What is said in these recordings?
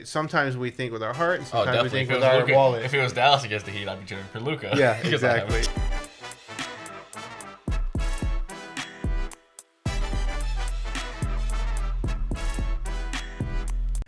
Sometimes we think with our heart, and Oh, sometimes we definitely. think with our wallet. If it was Dallas against the Heat, I'd be cheering for Luka. Yeah, exactly.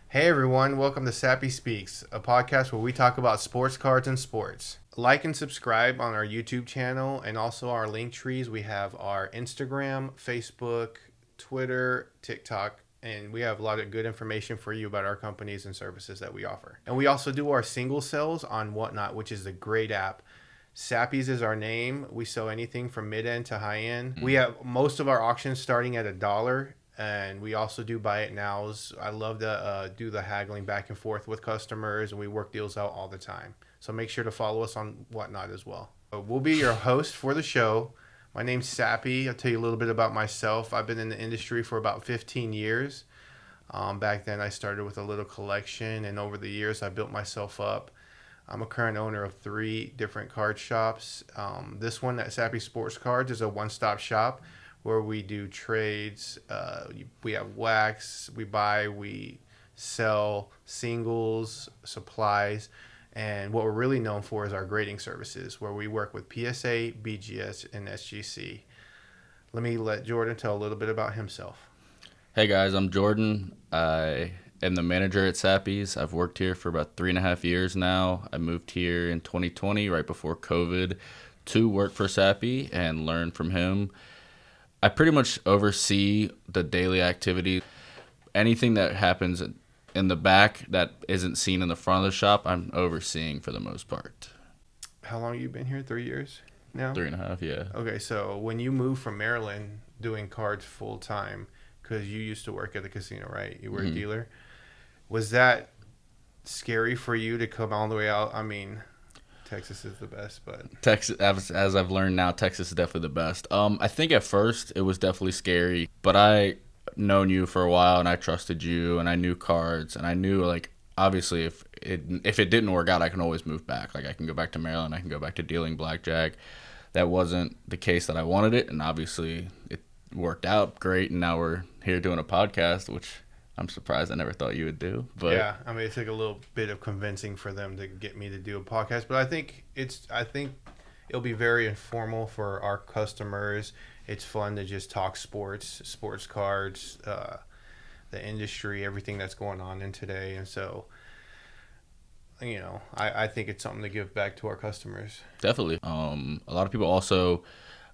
Hey everyone, welcome to Sappy Speaks, a podcast where we talk about sports cards and sports. Like and subscribe on our YouTube channel and also our link trees. We have our Instagram, Facebook, Twitter, TikTok, and we have a lot of good information for you about our companies and services that we offer. And we also do our single sales on Whatnot, which is a great app. Sappy's is our name. We sell anything from mid-end to high-end. We have most of our auctions starting at $1. And we also do buy it nows. I love to do the haggling back and forth with customers, and we work deals out all the time. So make sure to follow us on Whatnot as well. We'll be your host for the show. My name's Sappy. I'll tell you a little bit about myself. I've been in the industry for about 15 years. Back then I started with a little collection, and over the years I built myself up. I'm a current owner of 3 different card shops. This one at Sappy Sports Cards is a one-stop shop where we do trades. We have wax, we buy, we sell singles, supplies, and what we're really known for is our grading services, where we work with PSA, BGS, and SGC. Let Jordan tell a little bit about himself. Hey guys, I'm Jordan. I am the manager at Sappy's. I've worked here for about 3.5 years now. I moved here in 2020, right before COVID, to work for Sappy and learn from him. I pretty much oversee the daily activity. Anything that happens in the back that isn't seen in the front of the shop, I'm overseeing for the most part. How long have you been here? 3 years now? 3.5, yeah. Okay, so when you moved from Maryland doing cards full time, because you used to work at the casino, right? You were a dealer. Was that scary for you to come all the way out? I mean, Texas is the best, but Texas, as I've learned now, Texas is definitely the best. I think at first it was definitely scary, but I known you for a while and I trusted you and I knew cards and I knew, like, obviously if it didn't work out, I can always move back. Like, I can go back to Maryland, I can go back to dealing blackjack. That wasn't the case that I wanted it, and obviously it worked out great, and now we're here doing a podcast, which I'm surprised I never thought you would do. But yeah, I mean, it took a little bit of convincing for them to get me to do a podcast, but I think it'll be very informal for our customers. It's fun to just talk sports cards, the industry, everything that's going on in today, and so I think it's something to give back to our customers. Definitely. A lot of people also,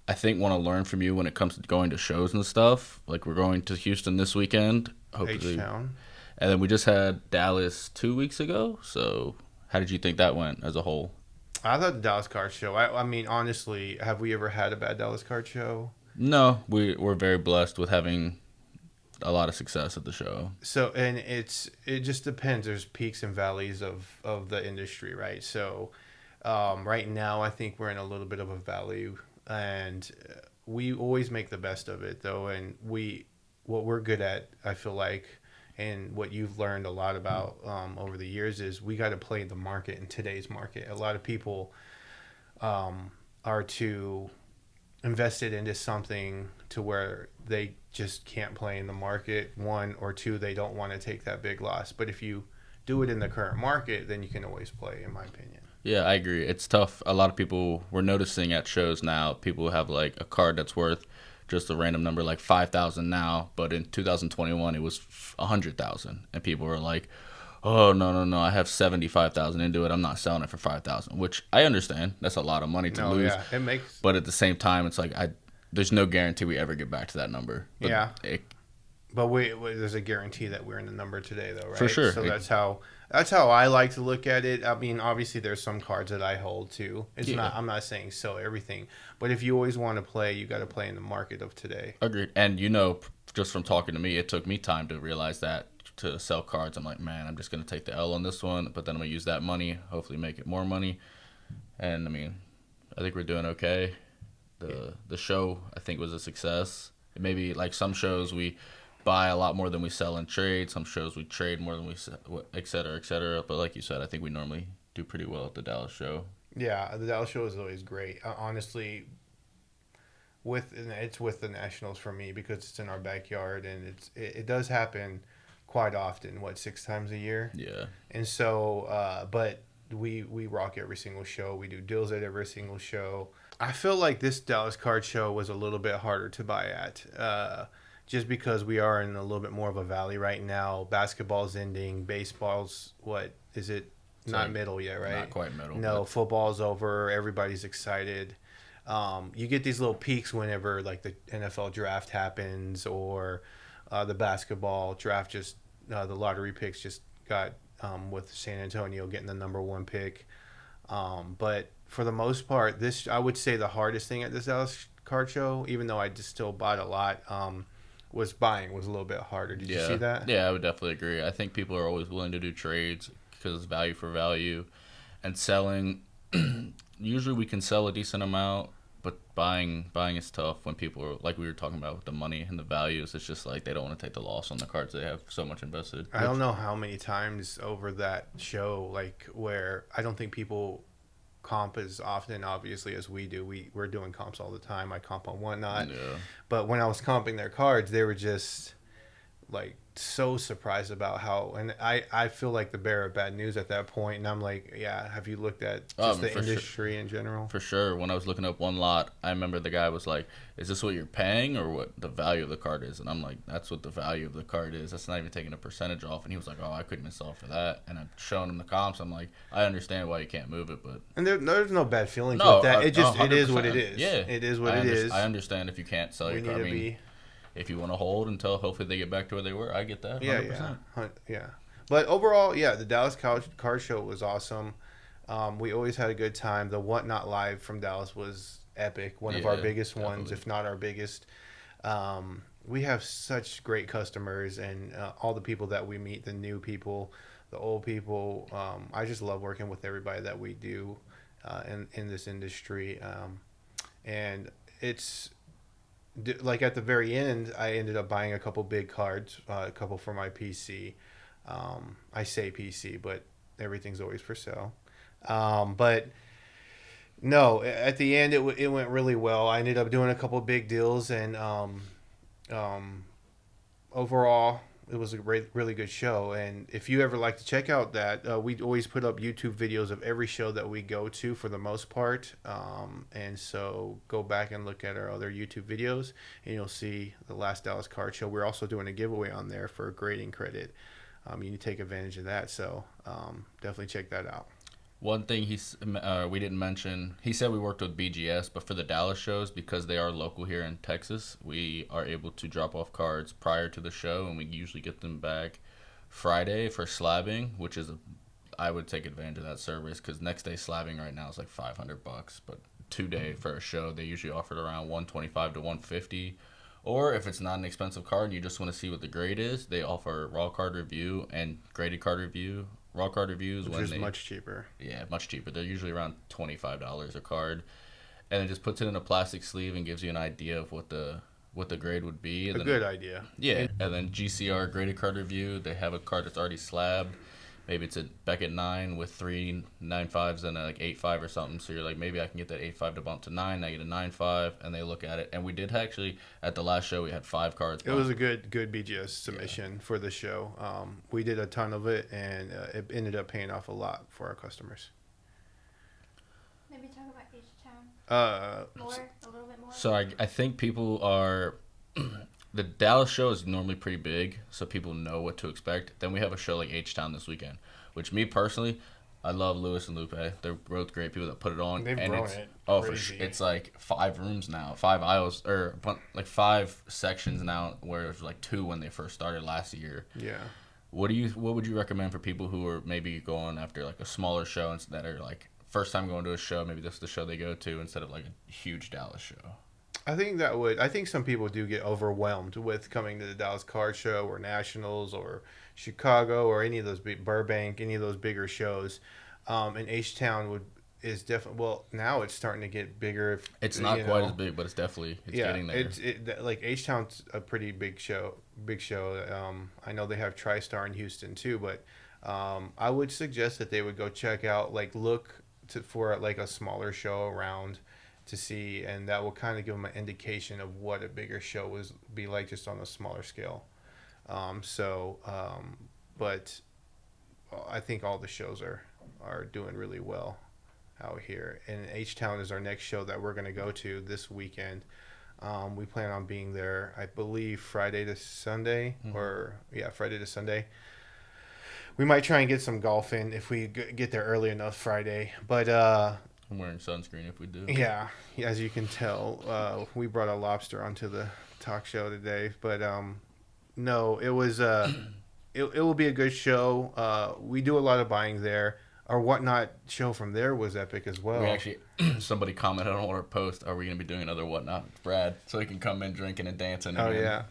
I think, want to learn from you when it comes to going to shows and stuff. Like, we're going to Houston this weekend, hopefully. H-Town. And then we just had Dallas 2 weeks ago. So how did you think that went as a whole? I thought the Dallas card show. I mean, honestly, have we ever had a bad Dallas card show? No, we're very blessed with having a lot of success at the show. So, and it just depends. There's peaks and valleys of the industry, right? So, right now, I think we're in a little bit of a valley, and we always make the best of it, though. And what we're good at, I feel like, and what you've learned a lot about over the years is we got to play the market in today's market. A lot of people are too invested into something to where they just can't play in the market. 1 or 2, they don't want to take that big loss. But if you do it in the current market, then you can always play, in my opinion. Yeah, I agree. It's tough. A lot of people, we're noticing at shows now, people have like a card that's worth just a random number like 5,000 now, but in 2021 it was 100,000, and people were like, "Oh, no, I have 75,000 into it. I'm not selling it for 5,000," which I understand. That's a lot of money to lose. Yeah, it makes. But at the same time, it's like there's no guarantee we ever get back to that number. But yeah. But there's a guarantee that we're in the number today, though, right? For sure. So that's how I like to look at it. I mean, obviously, there's some cards that I hold too. I'm not saying sell everything, but if you always want to play, you got to play in the market of today. Agreed. And just from talking to me, it took me time to realize that to sell cards. I'm like, man, I'm just gonna take the L on this one, but then I'm gonna use that money, hopefully make it more money. And I mean, I think we're doing okay. The show, I think, was a success. Maybe like some shows we buy a lot more than we sell in trade. Some shows we trade more than we sell, et cetera, et cetera. But like you said, I think we normally do pretty well at the Dallas show. Yeah, the Dallas show is always great. Honestly, it's with the Nationals for me because it's in our backyard, and it does happen quite often. What, 6 times a year? Yeah. And so, but we rock every single show. We do deals at every single show. I feel like this Dallas card show was a little bit harder to buy at, just because we are in a little bit more of a valley right now. Basketball's ending. Baseball's, what is it? It's Not like middle yet, right? not quite middle. No, But football's over. Everybody's excited. You get these little peaks whenever like the NFL draft happens, or the basketball draft just the lottery picks just got with San Antonio getting the number one pick. But for the most part, this I would say the hardest thing at this Dallas card show, even though I just still bought a lot, was buying was a little bit harder. Did you see that? Yeah, I would definitely agree. I think people are always willing to do trades because it's value for value, and selling. Usually, we can sell a decent amount, but buying is tough when people are like we were talking about with the money and the values. It's just like they don't want to take the loss on the cards they have so much invested. I don't know how many times over that show, like where I don't think people comp as often, obviously, as we do. We're doing comps all the time. I comp on Whatnot, Yeah. but when I was comping their cards, they were just like so surprised about how, and I feel like the bearer of bad news at that point, and I'm like, yeah, have you looked at just the industry in general? For sure. When I was looking up one lot, I remember the guy was like, "Is this what you're paying or what the value of the card is?" And I'm like, "That's what the value of the card is. That's not even taking a percentage off." And he was like, "Oh, I couldn't even sell for that." And I'm showing him the comps. I'm like, "I understand why you can't move it, but And there's no bad feelings with that. It just it is what it 100%. is. Yeah, It is what it is. I understand if you can't sell We your need card. to I mean, be. if you want to hold until hopefully they get back to where they were, I get that. 100%. Yeah. But overall, yeah, the Dallas Card Show was awesome. We always had a good time. The Whatnot Live from Dallas was epic. One of our biggest ones, definitely. if not our biggest. We have such great customers, and all the people that we meet, the new people, the old people. I just love working with everybody that we do in this industry. And it's like at the very end, I ended up buying a couple big cards, a couple for my PC. I say PC, but everything's always for sale. But no, at the end it went really well. I ended up doing a couple big deals, and um, overall it was a really good show. And if you ever like to check out that, we always put up YouTube videos of every show that we go to for the most part. And so go back and look at our other YouTube videos, and you'll see the last Dallas Card Show. We're also doing a giveaway on there for grading credit. You need to take advantage of that. So definitely check that out. One thing we didn't mention, he said we worked with BGS, but for the Dallas shows, because they are local here in Texas, we are able to drop off cards prior to the show, and we usually get them back Friday for slabbing, which is I would take advantage of that service because next day slabbing right now is like $500, but 2 day for a show they usually offer it around 125 to 150. Or if it's not an expensive card and you just want to see what the grade is, they offer raw card review and graded card review. Raw card reviews Which is much cheaper. Yeah, much cheaper. They're usually around $25 a card, and it just puts it in a plastic sleeve and gives you an idea of what the grade would be. And Good idea. Yeah, and then GCR graded card review. They have a card that's already slabbed. Maybe it's a Beckett 9 with 3 9.5s and a like 8.5 or something. So you're like, maybe I can get that 8.5 to bump to 9. I get a 9.5, and they look at it. And we did actually at the last show we had 5 cards. It was a good BGS submission for the show. We did a ton of it, and it ended up paying off a lot for our customers. Maybe talk about H-Town more, a little bit more. So I think people are. The Dallas show is normally pretty big, so people know what to expect. Then we have a show like H-Town this weekend, which me personally, I love Lewis and Lupe. They're both great people that put it on. They've grown it. Oh, for sure. It's like 5 rooms now, 5 aisles, or like 5 sections now, where it was like 2 when they first started last year. Yeah. What would you recommend for people who are maybe going after like a smaller show and that are like first time going to a show? Maybe this is the show they go to instead of like a huge Dallas show. I think some people do get overwhelmed with coming to the Dallas Card Show or Nationals or Chicago or any of those Burbank, any of those bigger shows. And H-Town is definitely, well, now it's starting to get bigger. It's not quite as big, but it's getting there. Like H-Town's a pretty big show. I know they have TriStar in Houston too, but I would suggest that they would go check out, for like a smaller show around to see, and that will kind of give them an indication of what a bigger show be like just on a smaller scale. But I think all the shows are doing really well out here. And H-Town is our next show that we're going to go to this weekend. We plan on being there, I believe, Friday to Sunday. Friday to Sunday. We might try and get some golf in if we get there early enough Friday. But I'm wearing sunscreen if we do. yeah, as you can tell, we brought a lobster onto the talk show today. But no, it was it will be a good show. We do a lot of buying there. Our Whatnot show from there was epic as well. We actually, somebody commented on our post, are we going to be doing another Whatnot with Brad? So he can come in drinking and dancing. Oh, yeah.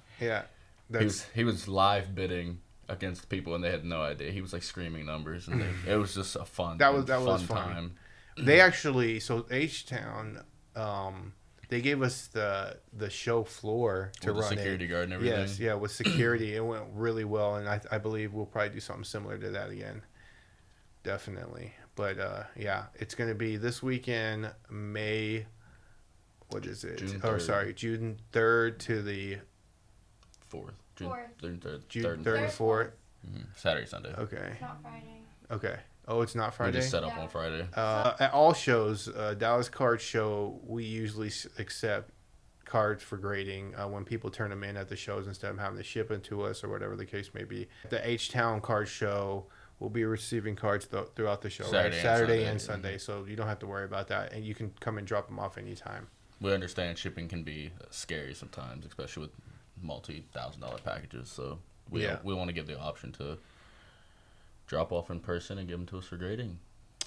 He was live bidding against people, and they had no idea. He was, like, screaming numbers, and it was just a fun time. They actually, so H-Town, they gave us the show floor to with run the security guard and everything. Yes, yeah, with security. It went really well, and I believe we'll probably do something similar to that again. Definitely. But, it's going to be this weekend, May, what is it? June 3rd to the 4th. June 3rd and 4th. Mm-hmm. Saturday, Sunday. Okay. It's not Friday. Okay. Oh, it's not Friday? We just set up on Friday. At all shows, Dallas Card Show, we usually accept cards for grading when people turn them in at the shows instead of having to ship them to us or whatever the case may be. The H-Town Card Show, we'll be receiving cards throughout the show, Saturday and Sunday. Mm-hmm. So you don't have to worry about that, and you can come and drop them off anytime. We understand shipping can be scary sometimes, especially with multi-$1,000 packages. So we want to give the option to drop off in person and give them to us for grading.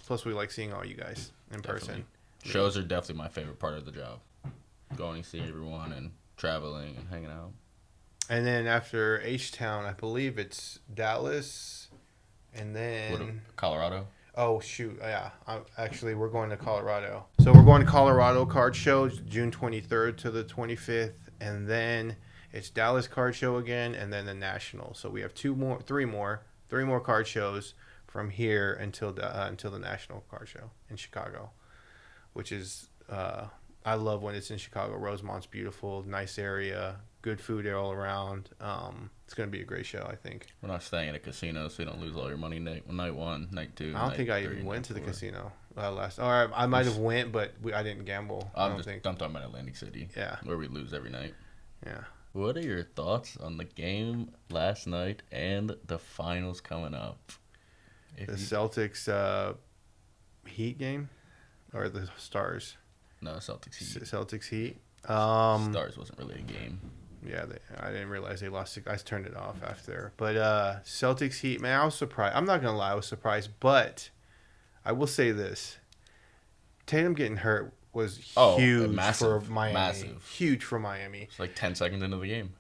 Plus, we like seeing all you guys in person. Shows are definitely my favorite part of the job. Going to see everyone and traveling and hanging out. And then after H-Town, I believe it's Dallas, and then Colorado. Oh, shoot. Yeah. We're going to Colorado. So we're going to Colorado Card Show, June 23rd to the 25th. And then it's Dallas Card Show again, and then the National. So we have three more card shows from here until the National Card Show in Chicago, which is, I love when it's in Chicago. Rosemont's beautiful, nice area, good food all around. It's going to be a great show, I think. We're not staying at a casino, so you don't lose all your money night one, night two. I don't think I even went to the casino last. Or I might have went, but I didn't gamble. I'm talking about Atlantic City. Yeah, where we lose every night. Yeah. What are your thoughts on the game last night and the finals coming up? Celtics Heat game, or the Stars? No, Celtics Heat. Celtics Heat. Stars wasn't really a game. Yeah, I didn't realize they lost. I turned it off after. But Celtics Heat, man, I was surprised. I'm not gonna lie, I was surprised. But I will say this: Tatum getting hurt was huge for Miami. Massive. Huge for Miami. It's like 10 seconds into the game.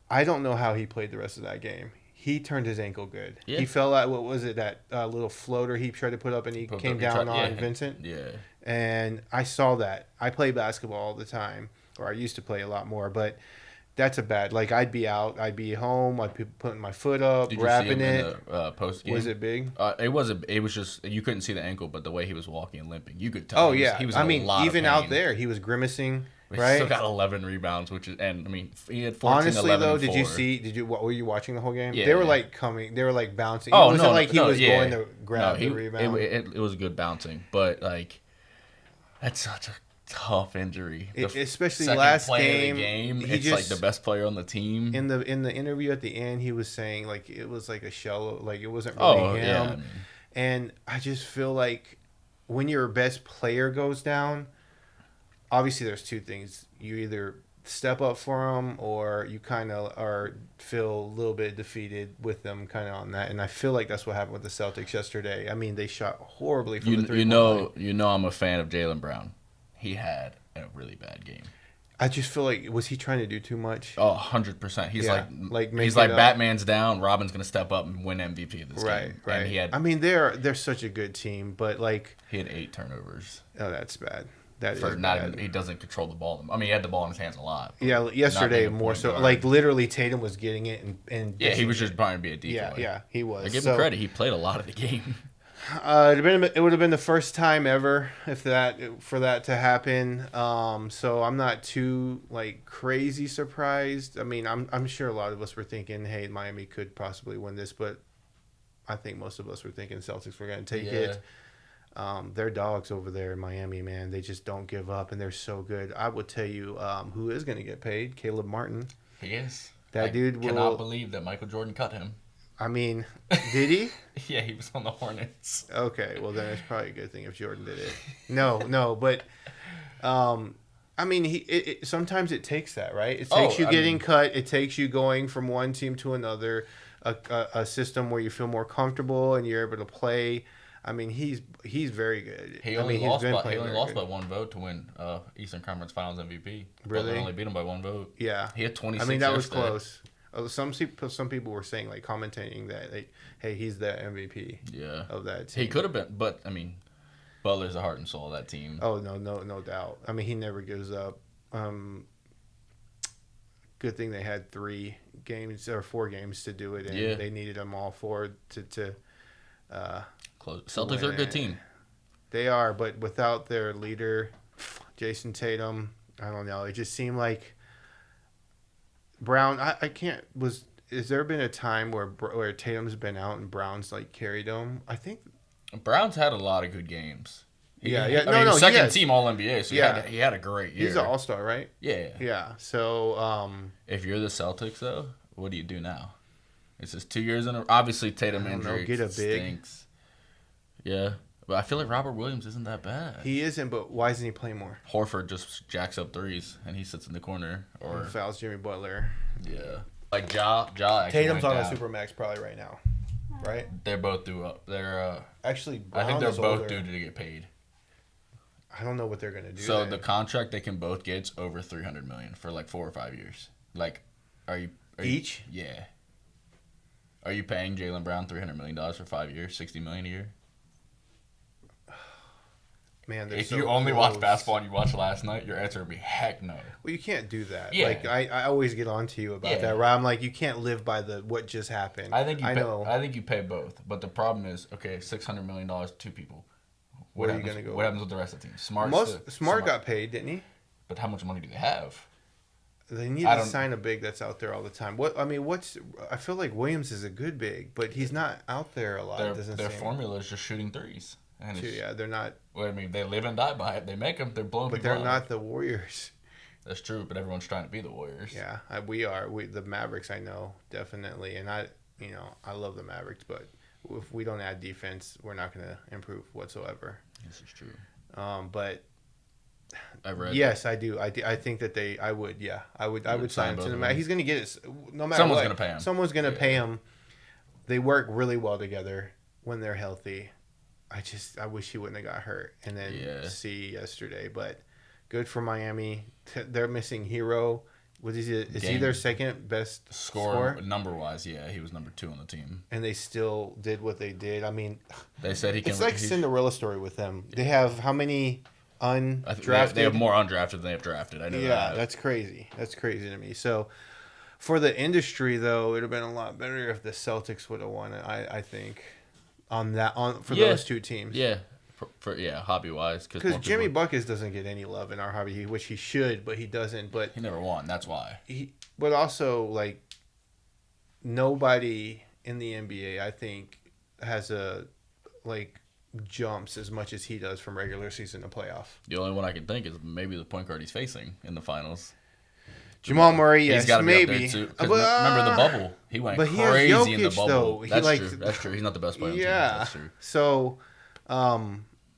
I don't know how he played the rest of that game. He turned his ankle good. Yeah. He fell out. What was it? That little floater he tried to put up, and he came down on Vincent. Yeah. And I saw that. I play basketball all the time, or I used to play a lot more, but that's a bad. Like, I'd be out, I'd be home, I'd be putting my foot up, wrapping it. In the post game? Was it big? It was just, you couldn't see the ankle, but the way he was walking and limping, you could tell. Oh, yeah. He was in a lot even of pain. Out there, he was grimacing. Right? He still got 11 rebounds, he had 14, honestly, 11, though, and 4. Were you watching the whole game? Yeah, they were like bouncing. Oh, it wasn't like he was going to grab the rebound. It was good bouncing, but like, that's such a tough injury. Especially last game. It's like the best player on the team. In the interview at the end, he was saying like it was like a shell, like it wasn't really him. Yeah, and I just feel like when your best player goes down, obviously there's two things: you either step up for them, or you kind of feel a little bit defeated with them, kind of on that. And I feel like that's what happened with the Celtics yesterday. I mean, they shot horribly from the three-point line. I'm a fan of Jaylen Brown. He had a really bad game. I just feel like, was he trying to do too much? Oh, 100%. He's like Batman's down, Robin's going to step up and win MVP of this game. Right. And I mean, they're such a good team, but like, he had 8 turnovers. Oh, that's bad. That is bad. He doesn't control the ball. I mean, he had the ball in his hands a lot. Yeah, yesterday more so. Guard. Like, literally, Tatum was getting it and yeah, he was just trying to be a decoy. Yeah, he was. I give him credit. He played a lot of the game. It would have been the first time ever for that to happen. So I'm not too like crazy surprised. I mean, I'm sure a lot of us were thinking, hey, Miami could possibly win this, but I think most of us were thinking Celtics were going to take it. They're dogs over there in Miami, man. They just don't give up, and they're so good. I would tell you who is going to get paid. Caleb Martin. He is. That dude will. Cannot believe that Michael Jordan cut him. I mean, did he? Yeah, he was on the Hornets. Okay, well then it's probably a good thing if Jordan did it. No, but I mean, sometimes it takes that, right? It takes you getting cut. It takes you going from one team to another, a system where you feel more comfortable and you're able to play. I mean, he's very good. He only lost by one vote to win Eastern Conference Finals MVP. Really? They only beat him by one vote. Yeah. He had 26. I mean, that was close. Some people were saying, like, commentating that, like, hey, he's the MVP of that team. He could have been, but, I mean, Butler's the heart and soul of that team. Oh, no doubt. I mean, he never gives up. Good thing they had 4 games to do it, and they needed them all 4 to close. Celtics are a good team. They are, but without their leader, Jayson Tatum, I don't know. It just seemed like Brown, I can't. Has there been a time where Tatum's been out and Brown's like carried him? I think Brown's had a lot of good games. Second team All NBA, so he had a great year. He's an All-Star, right? Yeah. So if you're the Celtics, though, what do you do now? It's just 2 years in a. Obviously, Tatum injury get a big. Stinks. Yeah, but I feel like Robert Williams isn't that bad. He isn't, but why doesn't he play more? Horford just jacks up threes, and he sits in the corner. Or fouls Jimmy Butler. Yeah. Like Ja Tatum's on a supermax probably right now, right? They're both due up. They're actually. Brown I think they're both due to get paid. I don't know what they're gonna do. So the contract they can both get is over $300 million for like 4 or 5 years. Like, are you each? Yeah. Are you paying Jaylen Brown $300 million for 5 years, $60 million a year? Man, if you only watch basketball and you watched last night, your answer would be heck no. Well, you can't do that. Yeah. Like I always get on to you about that. Where I'm like, you can't live by what just happened. I think you pay both, but the problem is, okay, $600 million, 2 people. Where are you gonna go? What happens with the rest of the team? Smart got paid, didn't he? But how much money do they have? They need to sign a big that's out there all the time. I feel like Williams is a good big, but he's not out there a lot. Their formula is just shooting threes. They're not. Well, I mean, they live and die by it. They make them. They're blowing people out. But they're not the Warriors. That's true, but everyone's trying to be the Warriors. Yeah, we are. The Mavericks, I know, definitely. And I love the Mavericks, but if we don't add defense, we're not going to improve whatsoever. This is true. But I read. Yes, I do. I think that I would. Yeah, I would sign him to the Mavericks. He's going to get it no matter Someone's what. going to pay him. Someone's going to pay him. They work really well together when they're healthy. I wish he wouldn't have got hurt and then see yesterday. But good for Miami. They're missing Hero. Is he their second best scorer? Number wise, yeah, he was number 2 on the team. And they still did what they did. I mean, they said he can. It's like Cinderella story with them. They have how many undrafted? They have more undrafted than they have drafted. I know that. Yeah, that's crazy. That's crazy to me. So for the industry, though, it would have been a lot better if the Celtics would have won it. I think. For those 2 teams. Yeah. Hobby wise. Because Jimmy Buckets doesn't get any love in our hobby, which he should, but he doesn't. But he never won. That's why. But also, like, nobody in the NBA, I think, has jumps as much as he does from regular season to playoff. The only one I can think is maybe the point guard he's facing in the finals. Jamal Murray, yes, he's got to maybe. Be up there too. Remember the bubble? He went crazy Jokic, in the bubble. Though. That's true. He's not the best player on the team. That's true. So,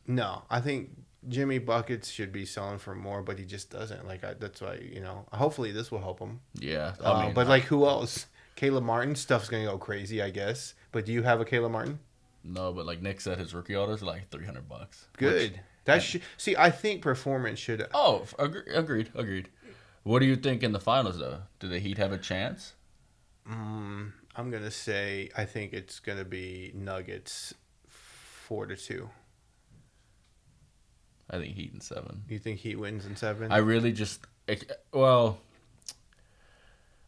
no, I think Jimmy Buckets should be selling for more, but he just doesn't. That's why, hopefully this will help him. Yeah. But who else? Caleb Martin stuff's gonna go crazy, I guess. But do you have a Caleb Martin? No, but like Nick said, his rookie orders are like $300. Good. See, I think performance should. Oh, agreed. What do you think in the finals, though? Do the Heat have a chance? I'm gonna say I think it's gonna be Nuggets 4-2. I think Heat in 7. You think Heat wins in 7? I really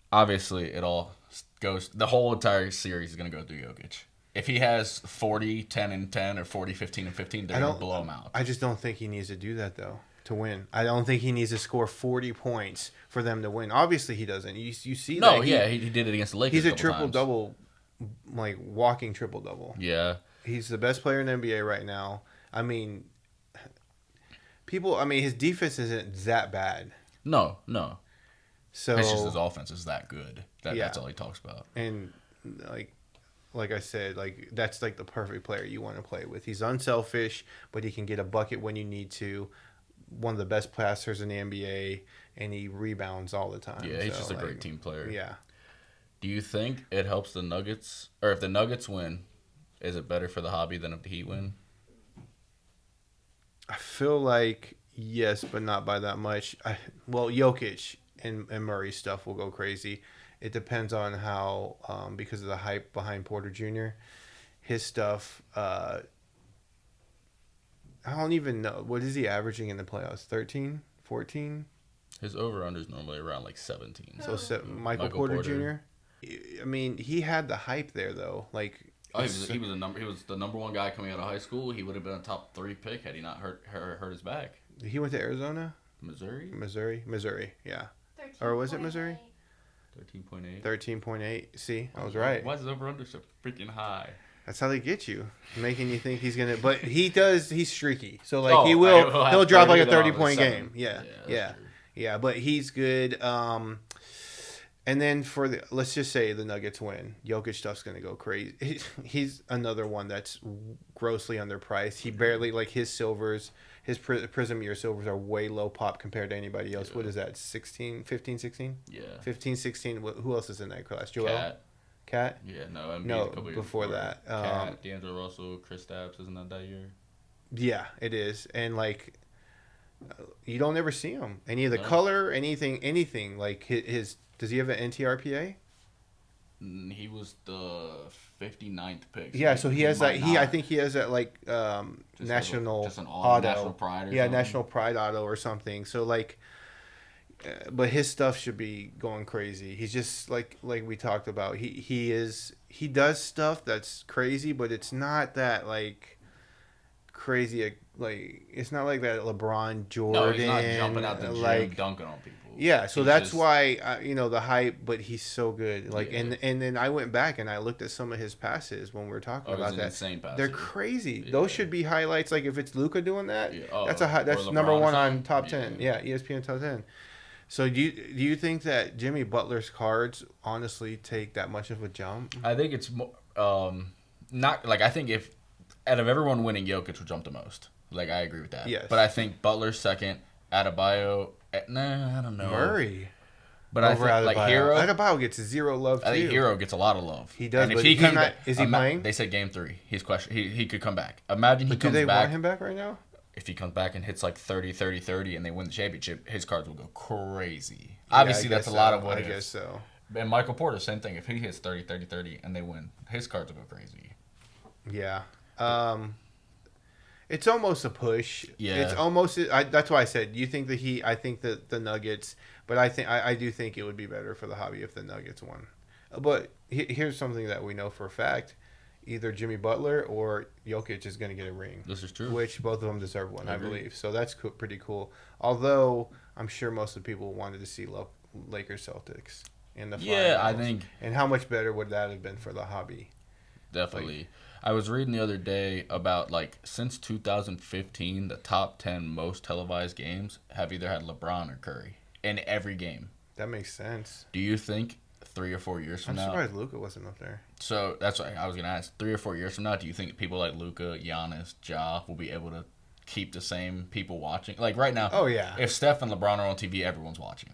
obviously it all goes. The whole entire series is gonna go through Jokic. If he has 40, 10, and 10, or 40, 15, and 15, they're going to blow him out. I just don't think he needs to do that, though, to win. I don't think he needs to score 40 points for them to win. Obviously, he doesn't. You see no, that. Yeah, he did it against the Lakers. He's a triple-double, like, walking triple-double. Yeah. He's the best player in the NBA right now. I mean, his defense isn't that bad. No. So it's just his offense is that good. That's all he talks about. And, like I said, like that's like the perfect player you want to play with. He's unselfish, but he can get a bucket when you need to. One of the best passers in the NBA, and he rebounds all the time. Yeah, he's just a great team player. Yeah. Do you think it helps the Nuggets, or if the Nuggets win, is it better for the hobby than if the Heat win? I feel like yes, but not by that much. Jokic and Murray stuff will go crazy. It depends on how, because of the hype behind Porter Jr., his stuff, I don't even know. What is he averaging in the playoffs? 13? 14? His over-under is normally around like 17. So Michael Porter Jr.? I mean, he had the hype there, though. Like, he was the number one guy coming out of high school. He would have been a top 3 pick had he not hurt his back. He went to Arizona? Missouri, yeah. Or was it Missouri? 13.8. 13.8. See, I was right. Why is his over-under so freaking high? That's how they get you, making you think he's gonna. But he's streaky, so like he'll drop like a 30-point game. Yeah. But he's good. And then let's just say the Nuggets win, Jokic stuff's gonna go crazy. He's another one that's grossly underpriced. He barely his silvers. His Prism Year silvers are way low pop compared to anybody else. Yeah. What is that, 16, 15, 16? Yeah. 15, 16. Who else is in that class? Joel? Cat? Yeah, no. No, before that. Cat, D'Angelo Russell, Kristaps, isn't that year? Yeah, it is. And, you don't ever see him. Any of the color, anything. Like, does he have an NTRPA? He was the 59th pick. So yeah, so he has that. I think he has that national auto, national pride. National pride auto or something. So but his stuff should be going crazy. He's just like we talked about. He does stuff that's crazy, but it's not that crazy. It's not like that LeBron Jordan. No, he's not jumping out the gym, dunking on people. Yeah, so that's why the hype. But he's so good. And then I went back and I looked at some of his passes when we were talking about that. Insane passes. They're crazy. Yeah. Those should be highlights. Like if it's Luka doing that, that's LeBron number one on top 10. Yeah, ESPN top 10. So do you think that Jimmy Butler's cards honestly take that much of a jump? I think it's not I think if out of everyone winning, Jokic would jump the most. I agree with that. Yes. But I think Butler's second. Adebayo, I don't know. Murray. But over I think Hero. Adebayo gets zero love too. I think Hero gets a lot of love. He does. And if he comes back, is he playing? They said game 3. He's he could come back. Imagine he comes back. Do they want him back right now? If he comes back and hits 30, 30, 30, and they win the championship, his cards will go crazy. Obviously, that's a lot of what I guess so. And Michael Porter, same thing. If he hits 30, 30, 30, and they win, his cards will go crazy. Yeah. It's almost a push. Yeah. It's almost. That's why I said. You think the Heat? I think the Nuggets. But I do think it would be better for the hobby if the Nuggets won. But here's something that we know for a fact: either Jimmy Butler or Jokic is going to get a ring. This is true. Which both of them deserve one, I believe. So that's pretty cool. Although I'm sure most of the people wanted to see Lakers Celtics in the finals. Yeah, I think. And how much better would that have been for the hobby? Definitely. I was reading the other day about since 2015, the top 10 most televised games have either had LeBron or Curry in every game. That makes sense. Do you think 3 or 4 years from now? I'm surprised Luka wasn't up there. So that's what I was going to ask. 3 or 4 years from now, do you think people like Luka, Giannis, Ja will be able to keep the same people watching? Right now, oh yeah. If Steph and LeBron are on TV, everyone's watching.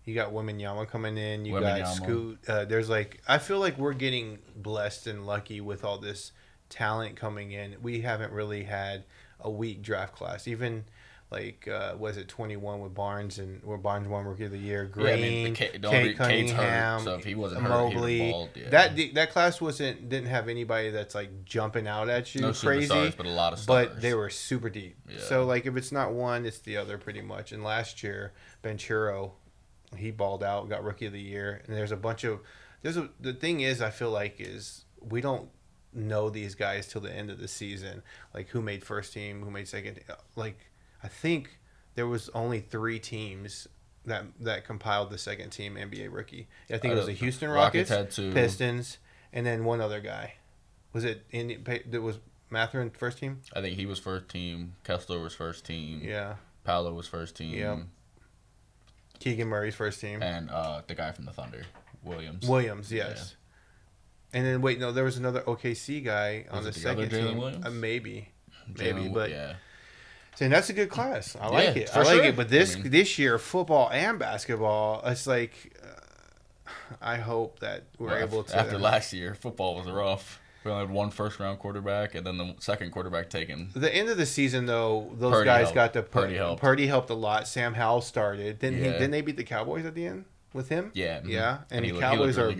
You got Wembanyama coming in. You got Scoot. There's I feel like we're getting blessed and lucky with all this talent coming in. We haven't really had a weak draft class. Even was it 21 with Barnes where Barnes won Rookie of the Year? Green, Kate Cunningham, hurt, so if he wasn't Mobley. Hurt, he would have balled, That class didn't have anybody that's jumping out at you no crazy. Superstars, but a lot of stars. But they were super deep. Yeah. So if it's not one, it's the other pretty much. And last year, Banchero, he balled out, got Rookie of the Year, and there's a bunch of the thing is I feel is we don't know these guys till the end of the season. Like who made first team, who made second. Like I think there was only 3 teams that compiled the second team NBA rookie. I think it was the Houston Rockets, had 2. Pistons, and then one other guy. Was it that was Mathurin first team? I think he was first team. Kessler was first team. Yeah. Paolo was first team. Yep. Keegan Murray's first team. And the guy from the Thunder, Williams. Williams, yes. Yeah. And then wait, no, there was another OKC guy on the second team. Maybe, but yeah. saying that's a good class. I like it. I like sure. it. But this year, football and basketball, it's like I hope that we're able to. After last year, football was rough. We only had 1 first-round quarterback, and then the second quarterback taken. The end of the season, though, those Purdy guys helped. got to Purdy helped. Purdy helped a lot. Sam Howell started. Didn't they beat the Cowboys at the end with him? Yeah. Yeah. And the Cowboys are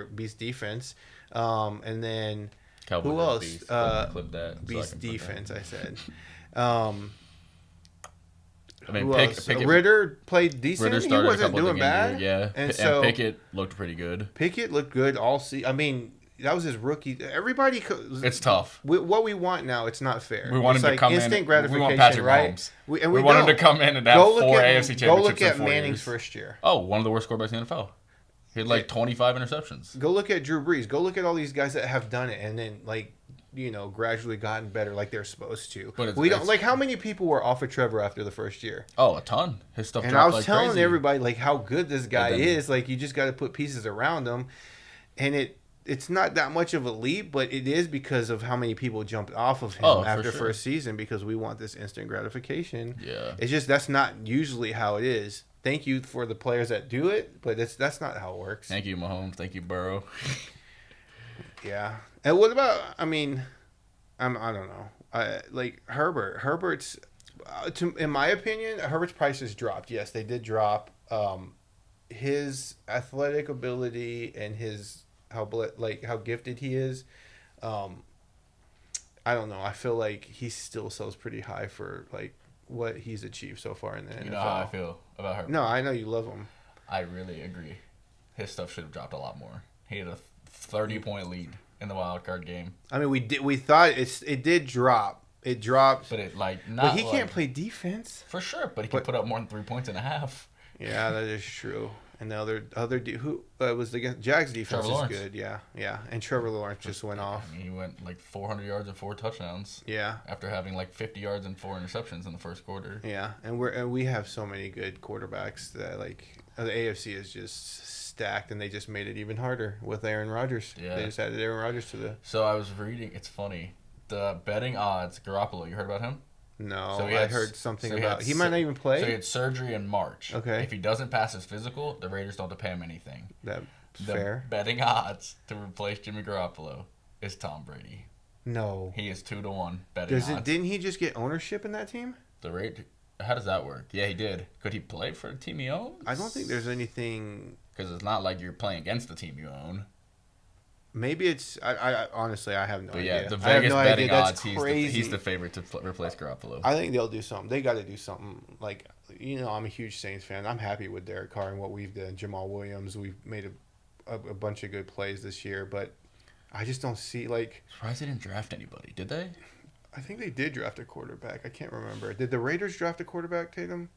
beast defense. And then Cowboys who else? Beast, clip that beast defense, I said. I mean, Pickett, Ritter played decent. Ritter He wasn't doing bad. Yeah. And Pickett looked pretty good. Pickett looked good all season. I mean, that was his rookie. Everybody. It's tough. What we want now, it's not fair. We want him to come instant in. gratification, We want Patrick right? Mahomes. We want him to come in and have 4 AFC championships. Go look at in 4 Manning's years. first year. Oh, one of the worst quarterbacks in the NFL. He had like 25 interceptions. Go look at Drew Brees. Go look at all these guys that have done it and then gradually gotten better like they're supposed to. But we don't like how many people were off of Trevor after the first year. Oh, a ton. His stuff. And I was like telling crazy. everybody like how good this guy is. Like you just got to put pieces around him, and it's not that much of a leap, but it is because of how many people jumped off of him after first season because we want this instant gratification. Yeah. It's just that's not usually how it is. Thank you for the players that do it, but that's not how it works. Thank you, Mahomes. Thank you, Burrow. Yeah. And what about? I mean, I don't know. Like Herbert. Herbert's, in my opinion, Herbert's price has dropped. Yes, they did drop. His athletic ability and his how gifted he is. I don't know. I feel like he still sells pretty high for like what he's achieved so far in the NFL. You know how I feel about Herbert. No, I know you love him. I really agree. His stuff should have dropped a lot more. He had a 30-point lead in the wild card game. I mean, we thought it did drop. It dropped, but but he can't play defense for sure. But he can put up more than 3 points and a half. Yeah, that is true. And the other who was the Jags defense is good. Yeah. And Trevor Lawrence just went off. I mean, he went like 400 yards and 4 touchdowns. Yeah. After having like 50 yards and 4 interceptions in the first quarter. Yeah, and we have so many good quarterbacks that like the AFC is just stacked, and they just made it even harder with Aaron Rodgers. Yeah. They just added Aaron Rodgers to the. So I was reading. It's funny. The betting odds. Garoppolo. You heard about him? No, so I heard something about he might not even play. So he had surgery in March. Okay. If he doesn't pass his physical, the Raiders don't have to pay him anything. That's the fair. Betting odds to replace Jimmy Garoppolo is Tom Brady. No. He is 2-1 betting odds. Didn't he just get ownership in that team? The Raiders. How does that work? Yeah, he did. Could he play for a team he owns? I don't think there's anything. Because it's not like you're playing against the team you own. Maybe it's. I honestly, I have no idea. But yeah, the Vegas betting odds, crazy. He's the favorite to replace Garoppolo. I think they'll do something. They got to do something. Like, I'm a huge Saints fan. I'm happy with Derek Carr and what we've done. Jamal Williams, we've made a bunch of good plays this year, but I just don't see, like... Surprised they didn't draft anybody, did they? I think they did draft a quarterback. I can't remember. Did the Raiders draft a quarterback, Tatum?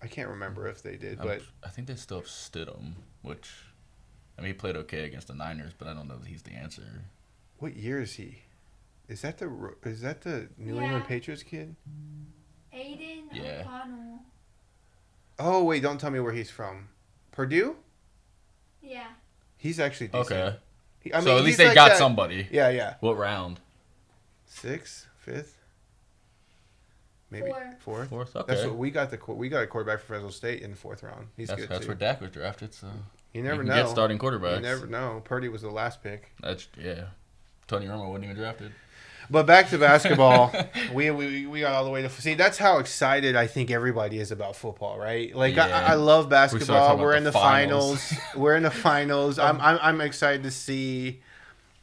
I can't remember if they did, but... I think they still have Stidham, which... I mean, he played okay against the Niners, but I don't know that he's the answer. What year is he? Is that the New England Patriots kid? Aiden O'Connell. Oh, wait, don't tell me where he's from. Purdue? Yeah. He's actually decent. Okay. So at least they got somebody. Yeah. What round? 6th? 5th? Maybe 4th. 4th. Okay. That's what we got. We got a quarterback for Fresno State in the 4th round. He's good too. That's where Dak was drafted. So you never know. Get starting quarterbacks. You never know. Purdy was the last pick. Tony Romo wasn't even drafted. But back to basketball, we got all the way to see. That's how excited I think everybody is about football, right? Like I love basketball. We're in the finals. We're in the finals. I'm excited to see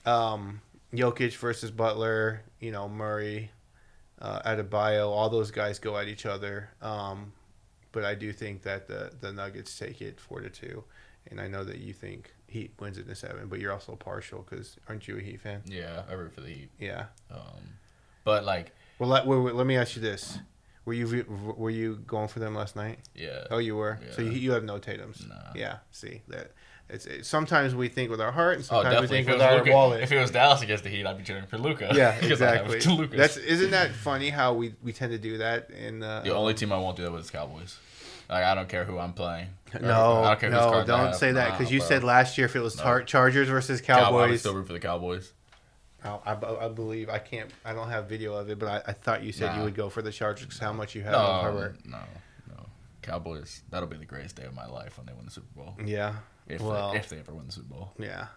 Jokic versus Butler. Murray, Adebayo, all those guys go at each other. But I do think that the Nuggets take it 4-2, and I know that you think Heat wins it in 7, but you're also partial because aren't you a Heat fan? Yeah, I root for the Heat. Yeah. But like, well, let me ask you this: were you going for them last night? Yeah. Oh, you were. Yeah. So you have no Tatums. Nah. Yeah. See that. Sometimes we think with our heart, and Oh, sometimes we definitely. think with our wallet. If it was Dallas against the Heat, I'd be cheering for Luka. Yeah, exactly. Lucas. Isn't that funny how we tend to do that in the only team I won't do that with is Cowboys. Like, I don't care who I'm playing. No, don't say that because you said last year if it was Chargers versus Cowboys. I would still root for the Cowboys. I believe I can't. I don't have video of it, but I thought you said you would go for the Chargers because how much you have of Herbert. No. Cowboys. That'll be the greatest day of my life when they win the Super Bowl. Yeah. If they ever win the Super Bowl. Yeah.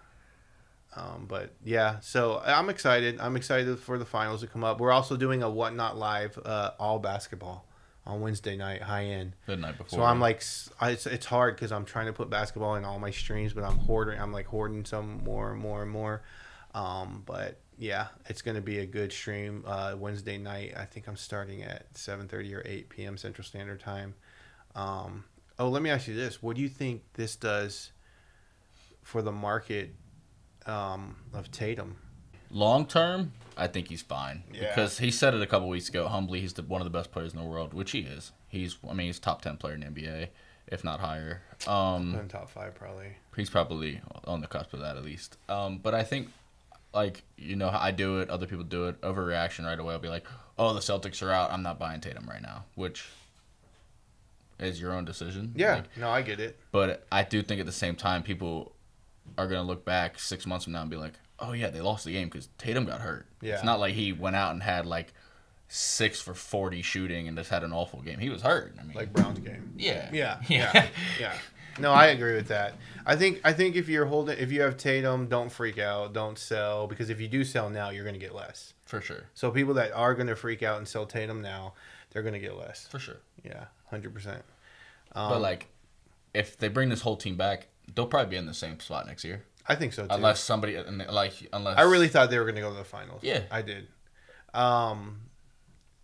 But yeah, so I'm excited. I'm excited for the finals to come up. We're also doing a Whatnot Live all basketball on Wednesday night, high end. The night before. So I'm like, it's hard because I'm trying to put basketball in all my streams, but I'm hoarding some more and more and more. But yeah, it's gonna be a good stream Wednesday night. I think I'm starting at 7:30 or 8 p.m. Central Standard Time. Let me ask you this: what do you think this does for the market of Tatum? Long term, I think he's fine. Yeah. Because he said it a couple weeks ago. Humbly, he's one of the best players in the world, which he is. He's top 10 player in the NBA, if not higher. In top 5 probably. He's probably on the cusp of that at least. But I think, like, I do it, other people do it, overreaction right away. I'll be like, oh, the Celtics are out. I'm not buying Tatum right now, which is your own decision. Yeah, no, I get it. But I do think at the same time, people are going to look back 6 months from now and be like, oh, yeah, they lost the game because Tatum got hurt. Yeah. It's not like he went out and had, 6 for 40 shooting and just had an awful game. He was hurt. Like Brown's game. Yeah. Yeah. No, I agree with that. I think if you have Tatum, don't freak out, don't sell, because if you do sell now, you're going to get less. For sure. So people that are going to freak out and sell Tatum now, they're going to get less. For sure. Yeah, 100%. But, if they bring this whole team back, they'll probably be in the same spot next year. I think so, too. Unless I really thought they were going to go to the finals. Yeah. I did.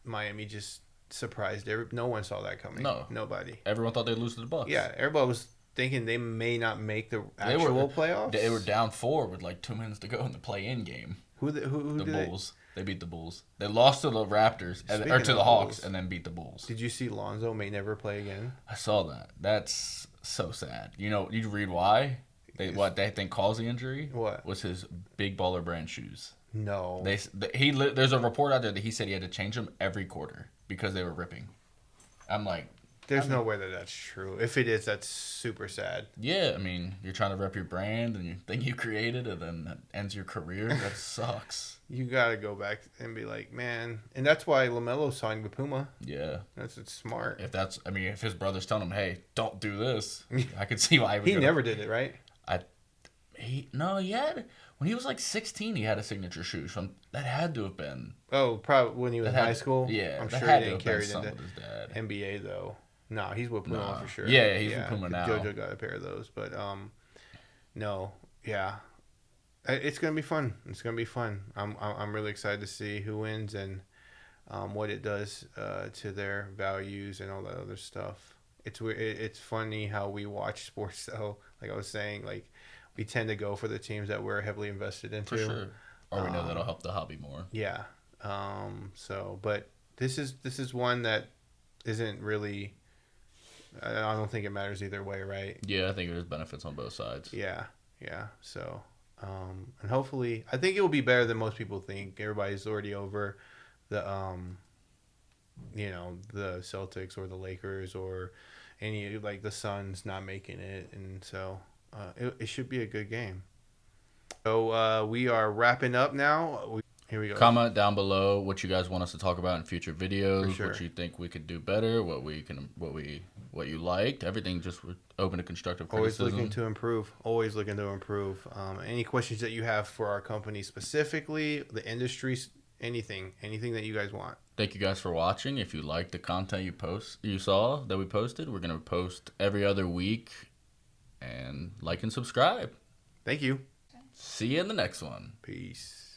Miami just surprised no one saw that coming. No. Nobody. Everyone thought they'd lose to the Bucks. Yeah, everybody was thinking they may not make the actual playoffs. They were down 4 with 2 minutes to go in the play-in game. Who the did Bulls. They beat the Bulls. They lost to the Raptors or to the Hawks and then beat the Bulls. Did you see Lonzo may never play again? I saw that. That's so sad. You read why? They think caused the injury? What? Was his big baller brand shoes. No. There's a report out there that he said he had to change them every quarter because they were ripping. I'm like, there's no way that's true. If it is, that's super sad. Yeah, you're trying to rep your brand and you think you created it, and that ends your career. That sucks. You gotta go back and be like, man, and that's why LaMelo signed with Puma. Yeah, it's smart. If his brother's telling him, hey, don't do this, I could see why he never did it, right? When he was 16, he had a signature shoe. That had to have been. Oh, probably when he was in high school. Yeah, I'm sure he didn't carry it into NBA though. No, he's with Puma for sure. Yeah, he's with Puma now. JoJo got a pair of those, but no, yeah, it's gonna be fun. It's gonna be fun. I'm really excited to see who wins and what it does to their values and all that other stuff. It's funny how we watch sports though. Like I was saying, we tend to go for the teams that we're heavily invested into. For sure. Or we know that'll help the hobby more. Yeah. But this is one that isn't really. I don't think it matters either way, right? Yeah, I think there's benefits on both sides. Yeah. So, and hopefully, I think it will be better than most people think. Everybody's already over the, the Celtics or the Lakers or any the Suns not making it, and so it should be a good game. So we are wrapping up now. Here we go. Comment down below what you guys want us to talk about in future videos. For sure. What you think we could do better. What you liked. Everything just open to constructive criticism. Always looking to improve. Any questions that you have for our company specifically, the industry, anything that you guys want. Thank you guys for watching. If you liked the content you saw that we posted, we're gonna post every other week. And like and subscribe. Thank you. See you in the next one. Peace.